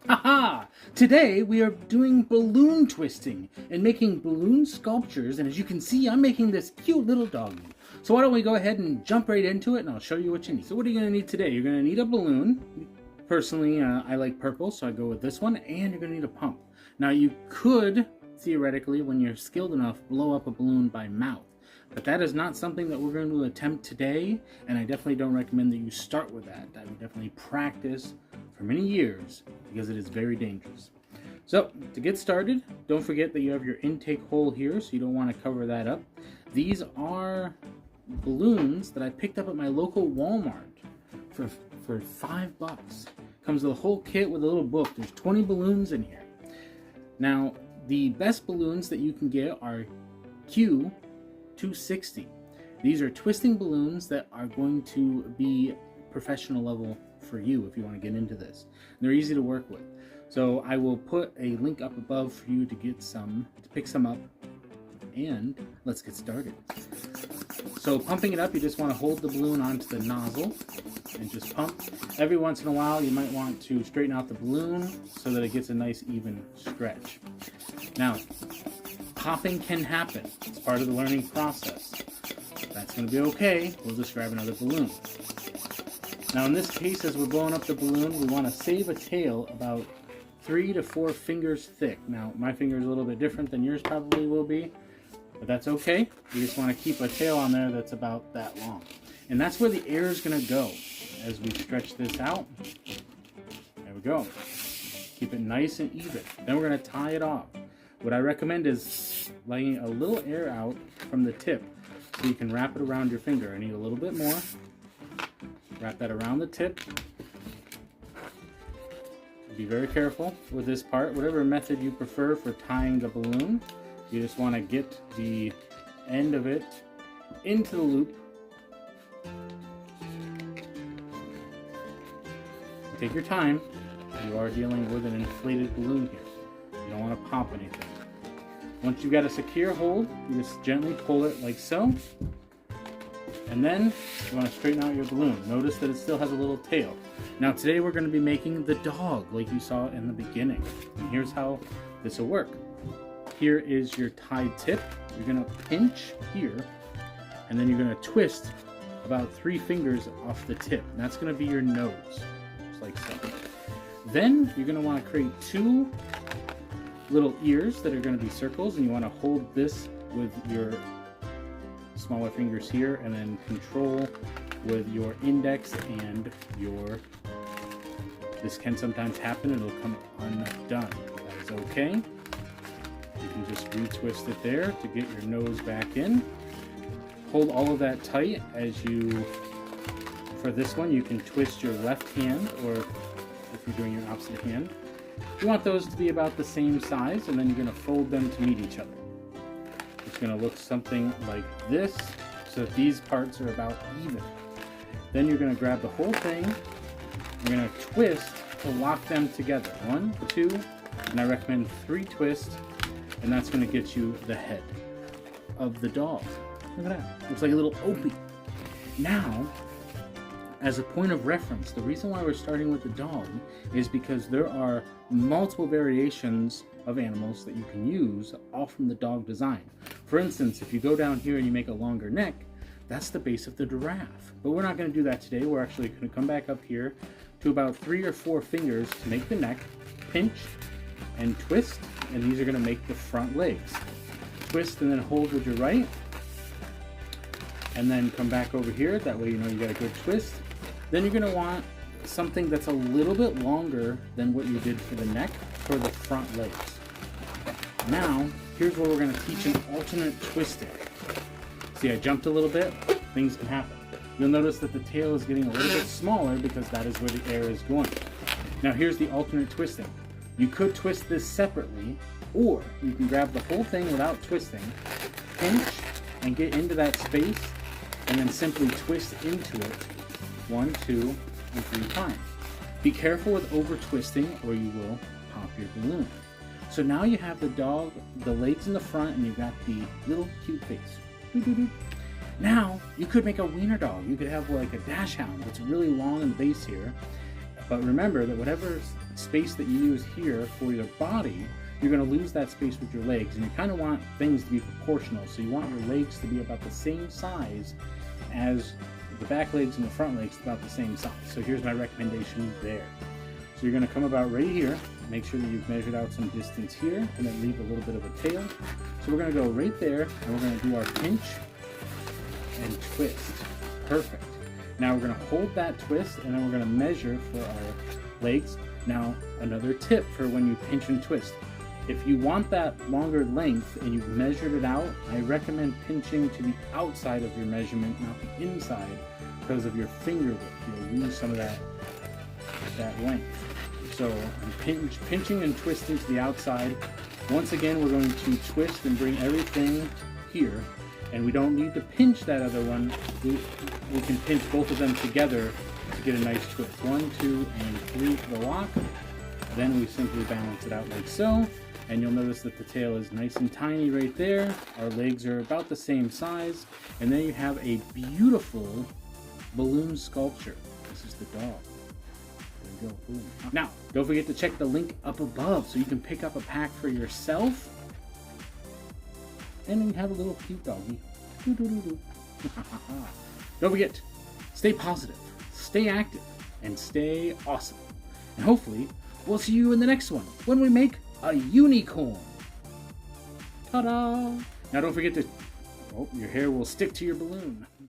Haha! Today we are doing balloon twisting and making balloon sculptures, and as you can see, I'm making this cute little doggy. So why don't we go ahead and jump right into it, and I'll show you what you need. So what are you going to need today? You're going to need a balloon. Personally, I like purple, so I go with this one, and you're going to need a pump. Now you could, theoretically, when you're skilled enough, blow up a balloon by mouth. But that is not something that we're going to attempt today, and I definitely don't recommend that you start with that. I would definitely practice for many years because it is very dangerous. So, to get started, don't forget that you have your intake hole here, so you don't want to cover that up. These are balloons that I picked up at my local Walmart for $5. Comes with a whole kit with a little book. There's 20 balloons in here. Now, the best balloons that you can get are Q260. These are twisting balloons that are going to be professional level for you if you want to get into this. And they're easy to work with. So I will put a link up above for you to get some, to pick some up, and let's get started. So pumping it up, you just want to hold the balloon onto the nozzle and just pump. Every once in a while you might want to straighten out the balloon so that it gets a nice even stretch. Now, popping can happen. It's part of the learning process. That's going to be okay. We'll just grab another balloon. Now in this case, as we're blowing up the balloon, we want to save a tail about 3 to 4 fingers thick. Now my finger is a little bit different than yours probably will be, but that's okay. You just want to keep a tail on there that's about that long. And that's where the air is going to go as we stretch this out. There we go. Keep it nice and even. Then we're going to tie it off. What I recommend is letting a little air out from the tip so you can wrap it around your finger. I need a little bit more. Wrap that around the tip. Be very careful with this part. Whatever method you prefer for tying the balloon, you just want to get the end of it into the loop. Take your time. You are dealing with an inflated balloon here. You don't want to pop anything. Once you've got a secure hold, you just gently pull it like so. And then you want to straighten out your balloon. Notice that it still has a little tail. Now today we're going to be making the dog like you saw in the beginning. And here's how this will work. Here is your tied tip. You're going to pinch here, and then you're going to twist about 3 fingers off the tip. And that's going to be your nose, just like so. Then you're going to want to create 2 little ears that are going to be circles, and you want to hold this with your smaller fingers here, and then control with your index and your, this can sometimes happen, it'll come undone. That is okay. You can just retwist it there to get your nose back in. Hold all of that tight as you, for this one, you can twist your left hand, or if you're doing your opposite hand. You want those to be about the same size, and then you're going to fold them to meet each other. It's going to look something like this, so that these parts are about even. Then you're going to grab the whole thing, you're going to twist to lock them together. 1, 2, and I recommend 3 twists, and that's going to get you the head of the dog. Look at that. Looks like a little Opie. Now, as a point of reference, the reason why we're starting with the dog is because there are multiple variations of animals that you can use all from the dog design. For instance, if you go down here and you make a longer neck, that's the base of the giraffe. But we're not going to do that today. We're actually going to come back up here to about 3 or 4 fingers to make the neck, pinch and twist, and these are going to make the front legs. Twist and then hold with your right, and then come back over here. That way you know you got a good twist. Then you're going to want something that's a little bit longer than what you did for the neck for the front legs. Now, here's where we're going to teach an alternate twisting. See, I jumped a little bit. Things can happen. You'll notice that the tail is getting a little bit smaller because that is where the air is going. Now, here's the alternate twisting. You could twist this separately, or you can grab the whole thing without twisting, pinch, and get into that space, and then simply twist into it 1, 2, and 3 times. Be careful with over twisting or you will pop your balloon. So now you have the dog, the legs in the front, and you've got the little cute face. Doo-doo-doo. Now, you could make a wiener dog. You could have like a dachshund that's really long in the base here. But remember that whatever space that you use here for your body, you're going to lose that space with your legs, and you kind of want things to be proportional. So you want your legs to be about the same size as the back legs and the front legs, about the same size. So here's my recommendation there. So you're going to come about right here, make sure that you've measured out some distance here, and then leave a little bit of a tail. So we're going to go right there, and we're going to do our pinch and twist. Perfect. Now we're going to hold that twist, and then we're going to measure for our legs. Now, another tip for when you pinch and twist. If you want that longer length and you've measured it out, I recommend pinching to the outside of your measurement, not the inside, because of your finger width. You'll lose some of that length. So I'm pinching and twisting to the outside. Once again, we're going to twist and bring everything here, and we don't need to pinch that other one. We can pinch both of them together to get a nice twist. 1, 2, and 3 for the lock. Then we simply balance it out like so, and you'll notice that the tail is nice and tiny right there. Our legs are about the same size, and then you have a beautiful balloon sculpture. This is the dog. There you go. Boom. Now, don't forget to check the link up above so you can pick up a pack for yourself, and then you have a little cute doggy. Don't forget, stay positive, stay active, and stay awesome. And hopefully, we'll see you in the next one when we make a unicorn. Ta-da! Now don't forget to... Oh, your hair will stick to your balloon.